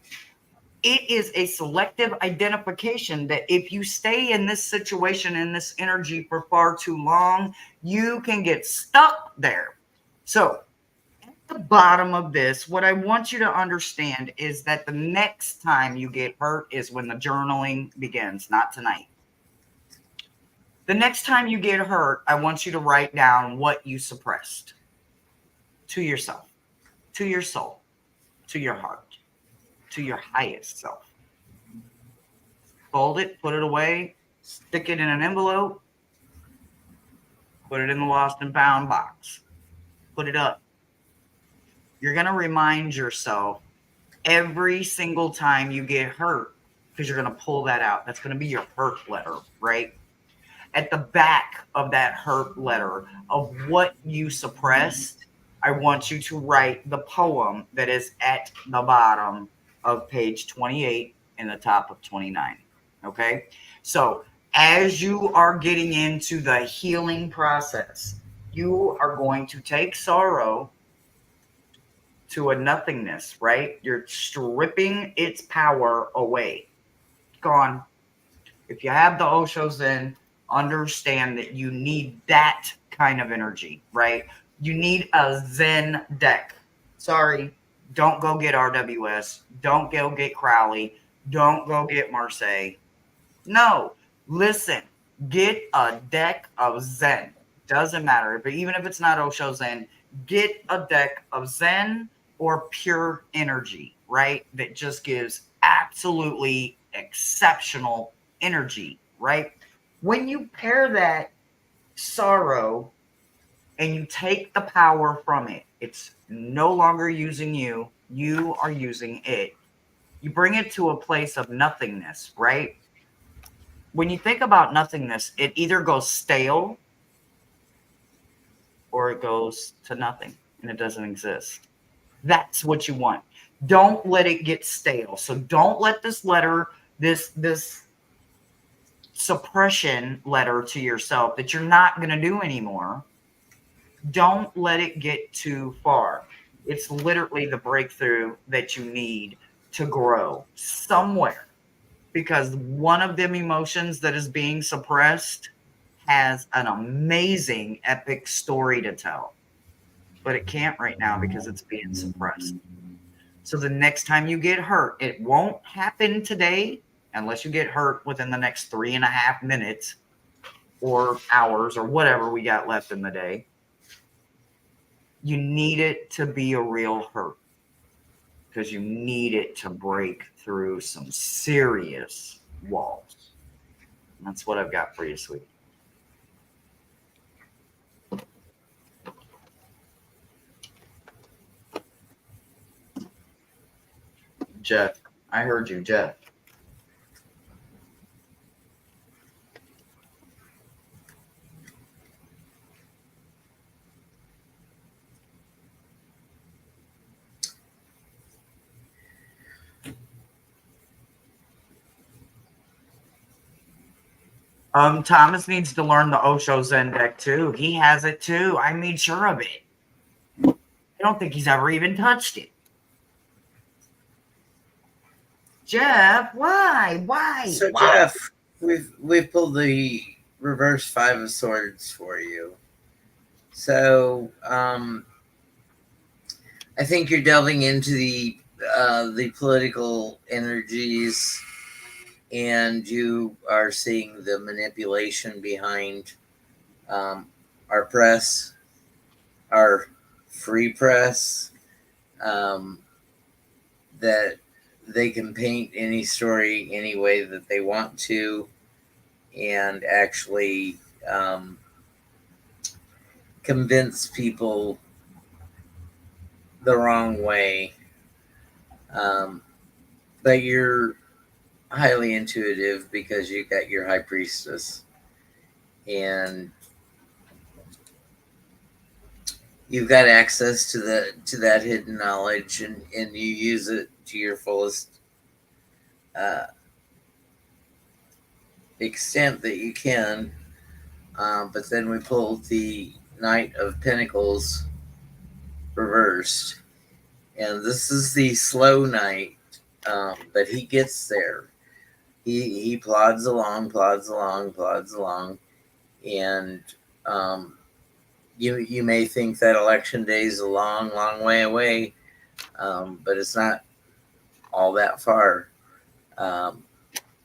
Speaker 2: It is a selective identification that if you stay in this situation, in this energy for far too long, you can get stuck there. So at the bottom of this, what I want you to understand is that the next time you get hurt is when the journaling begins, not tonight. The next time you get hurt, I want you to write down what you suppressed to yourself, to your soul, to your heart, to your highest self. Fold it, put it away, stick it in an envelope, put it in the lost and found box, put it up. You're going to remind yourself every single time you get hurt, because you're going to pull that out. That's going to be your hurt letter, right? At the back of that hurt letter of what you suppressed, I want you to write the poem that is at the bottom of page 28 and the top of 29. Okay. So as you are getting into the healing process, you are going to take sorrow to a nothingness, right? You're stripping its power away. Gone. If you have the Osho Zen, understand that you need that kind of energy, right? You need a Zen deck. Sorry, don't go get RWS. Don't go get Crowley. Don't go get Marseille. No, listen, get a deck of Zen. Doesn't matter, but even if it's not Osho Zen, get a deck of Zen or pure energy, right? That just gives absolutely exceptional energy, right? When you pair that sorrow and you take the power from it, it's no longer using you, you are using it. You bring it to a place of nothingness, right? When you think about nothingness, it either goes stale or it goes to nothing and it doesn't exist. That's what you want. Don't let it get stale. So don't let this letter, this suppression letter to yourself that you're not going to do anymore, don't let it get too far. It's literally the breakthrough that you need to grow somewhere, because one of them emotions that is being suppressed has an amazing epic story to tell, but it can't right now because it's being suppressed. So the next time you get hurt, it won't happen today unless you get hurt within the next 3.5 minutes or hours or whatever we got left in the day. You need it to be a real hurt, because you need it to break through some serious walls. And that's what I've got for you, sweetie. Jeff, I heard you, Jeff. Thomas needs to learn the Osho Zen deck too. He has it too. I made sure of it. I don't think he's ever even touched it. Jeff, why?
Speaker 1: So
Speaker 2: Why?
Speaker 1: Jeff, we've pulled the reverse Five of Swords for you. So I think you're delving into the political energies, and you are seeing the manipulation behind our press, our free press, that they can paint any story any way that they want to, and actually convince people the wrong way. But you're highly intuitive because you got your high priestess, and you've got access to that hidden knowledge, and you use it to your fullest extent that you can. But then we pulled the Knight of Pentacles reversed, and this is the slow knight, but he gets there. He plods along, and you may think that election day is a long way away, but it's not all that far.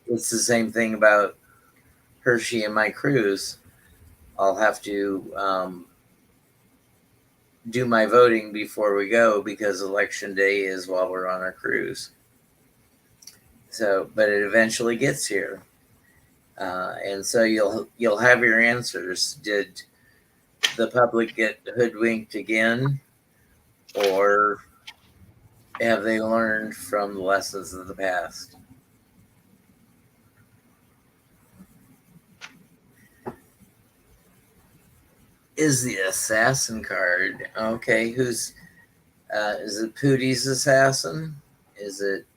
Speaker 1: It's the same thing about Hershe and my cruise. I'll have to do my voting before we go because election day is while we're on our cruise. So, but it eventually gets here, and so you'll have your answers. Did the public get hoodwinked again, or have they learned from the lessons of the past? Is the assassin card okay? Who's is it? Pootie's assassin? Is it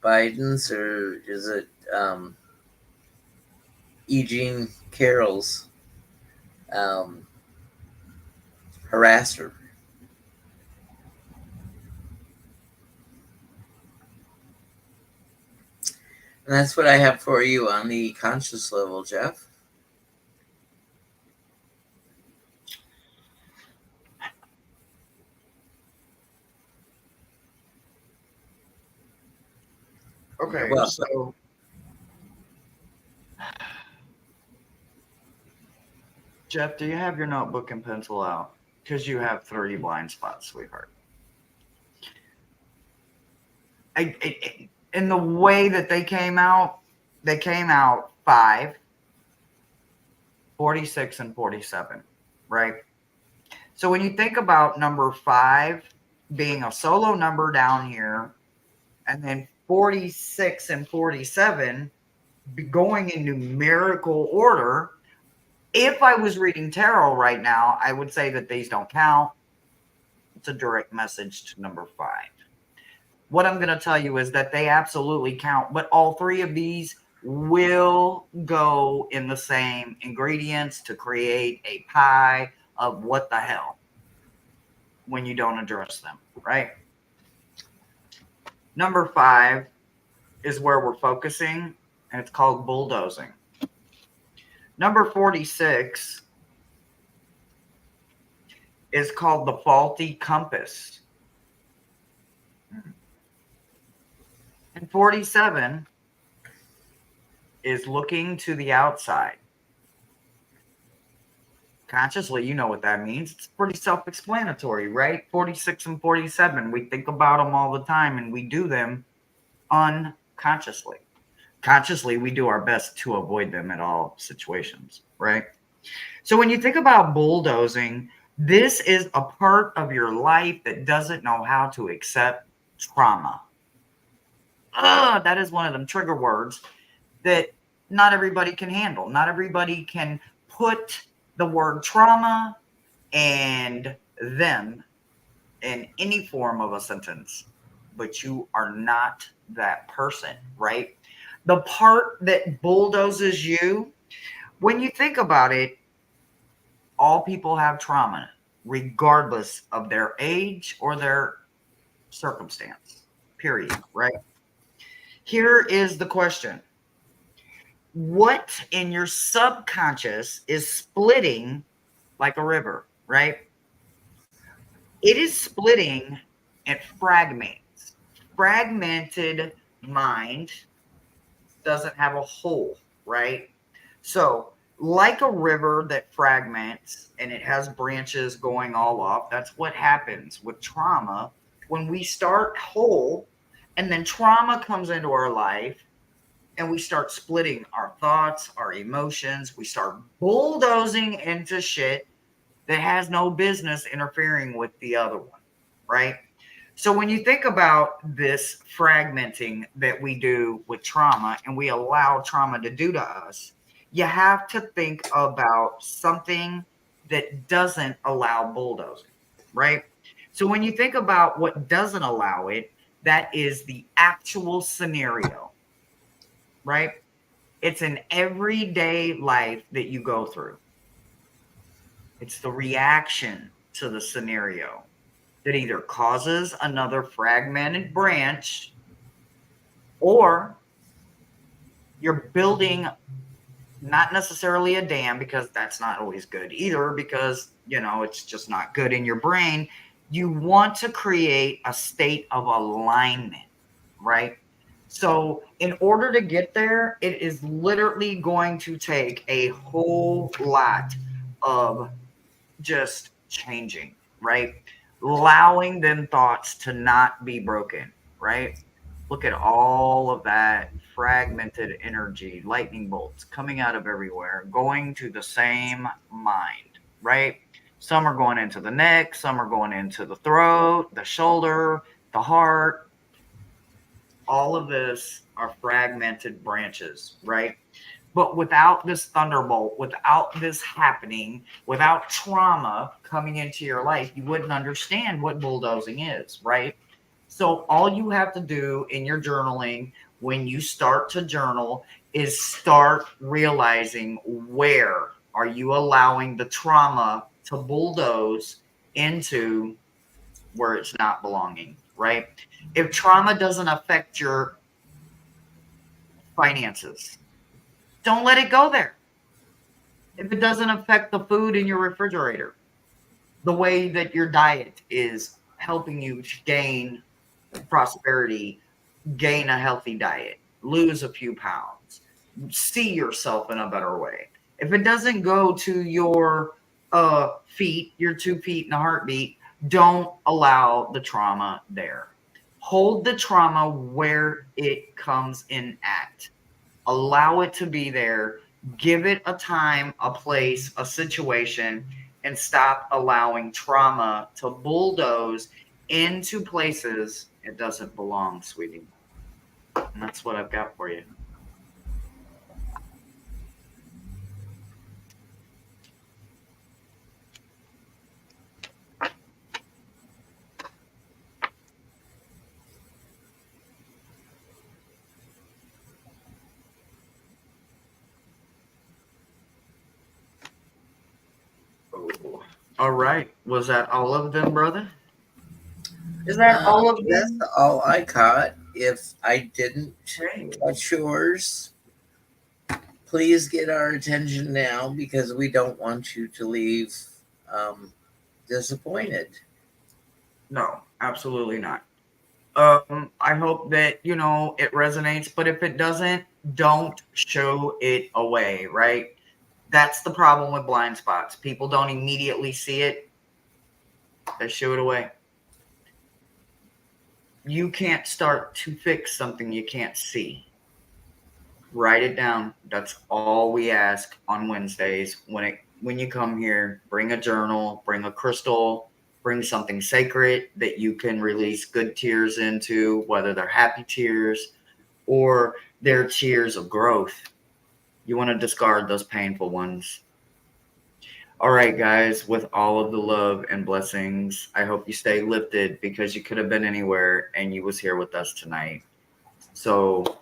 Speaker 1: Biden's, or is it Eugene Carroll's harasser? And that's what I have for you on the conscious level, Jeff.
Speaker 2: Okay,
Speaker 1: Well,
Speaker 2: so Jeff, do you have your notebook and pencil out? Because you have 30 blind spots, sweetheart. In the way that they came out 5, 46, and 47, right? So when you think about number 5 being a solo number down here, and then 46 and 47 going in numerical order, if I was reading tarot right now, I would say that these don't count. It's a direct message to number 5. What I'm going to tell you is that they absolutely count, but all 3 of these will go in the same ingredients to create a pie of what the hell when you don't address them, right? Number 5 is where we're focusing, and it's called bulldozing. Number 46 is called the faulty compass. And 47 is looking to the outside. Consciously, you know what that means. It's pretty self-explanatory, right? 46 and 47, we think about them all the time, and we do them unconsciously. Consciously, we do our best to avoid them at all situations, right? So when you think about bulldozing, this is a part of your life that doesn't know how to accept trauma. That is one of them trigger words that not everybody can handle. Not everybody can put the word trauma and them in any form of a sentence, but you are not that person, right? The part that bulldozes you, when you think about it, all people have trauma, regardless of their age or their circumstance, period, right? Here is the question. What in your subconscious is splitting like a river, right? It is splitting and fragments. Fragmented mind doesn't have a whole, right? So, like a river that fragments and it has branches going all off, that's what happens with trauma when we start whole and then trauma comes into our life and we start splitting our thoughts, our emotions, we start bulldozing into shit that has no business interfering with the other one, right? So when you think about this fragmenting that we do with trauma and we allow trauma to do to us, you have to think about something that doesn't allow bulldozing, right? So when you think about what doesn't allow it, that is the actual scenario, right? It's an everyday life that you go through. It's the reaction to the scenario that either causes another fragmented branch or you're building not necessarily a dam, because that's not always good either, because it's just not good in your brain. You want to create a state of alignment, right? So in order to get there, it is literally going to take a whole lot of just changing, right? Allowing them thoughts to not be broken, right? Look at all of that fragmented energy, lightning bolts coming out of everywhere, going to the same mind, right? Some are going into the neck, some are going into the throat, the shoulder, the heart. All of this are fragmented branches, right? But without this thunderbolt, without this happening, without trauma coming into your life, you wouldn't understand what bulldozing is, right? So all you have to do in your journaling when you start to journal is start realizing, where are you allowing the trauma to bulldoze into where it's not belonging, right? If trauma doesn't affect your finances, don't let it go there. If it doesn't affect the food in your refrigerator, the way that your diet is helping you to gain prosperity, gain a healthy diet, lose a few pounds, see yourself in a better way. If it doesn't go to your feet, your 2 feet in a heartbeat, don't allow the trauma there. Hold the trauma where it comes in at. Allow it to be there. Give it a time, a place, a situation, and stop allowing trauma to bulldoze into places it doesn't belong, sweetie. And that's what I've got for you. Oh. All right. Was that all of them, brother? Is that all of them?
Speaker 1: That's all I caught. if I didn't
Speaker 2: Hey.
Speaker 1: touch yours, please get our attention now because we don't want you to leave disappointed.
Speaker 2: No, absolutely not. I hope that, it resonates, but if it doesn't, don't show it away, right? That's the problem with blind spots. People don't immediately see it, they shoo it away. You can't start to fix something you can't see. Write it down. That's all we ask on Wednesdays. When you come here, bring a journal, bring a crystal, bring something sacred that you can release good tears into, whether they're happy tears or they're tears of growth. You want to discard those painful ones. All right, guys, with all of the love and blessings, I hope you stay lifted because you could have been anywhere and you was here with us tonight. So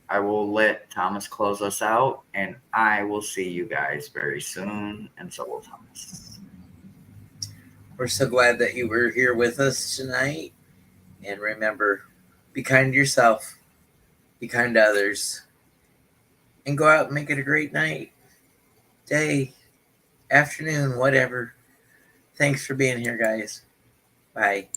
Speaker 2: I will let Thomas close us out, and I will see you guys very soon, and so will Thomas.
Speaker 1: We're so glad that you were here with us tonight. And remember, be kind to yourself, be kind to others, and go out and make it a great night, day, afternoon, whatever. Thanks for being here, guys. Bye.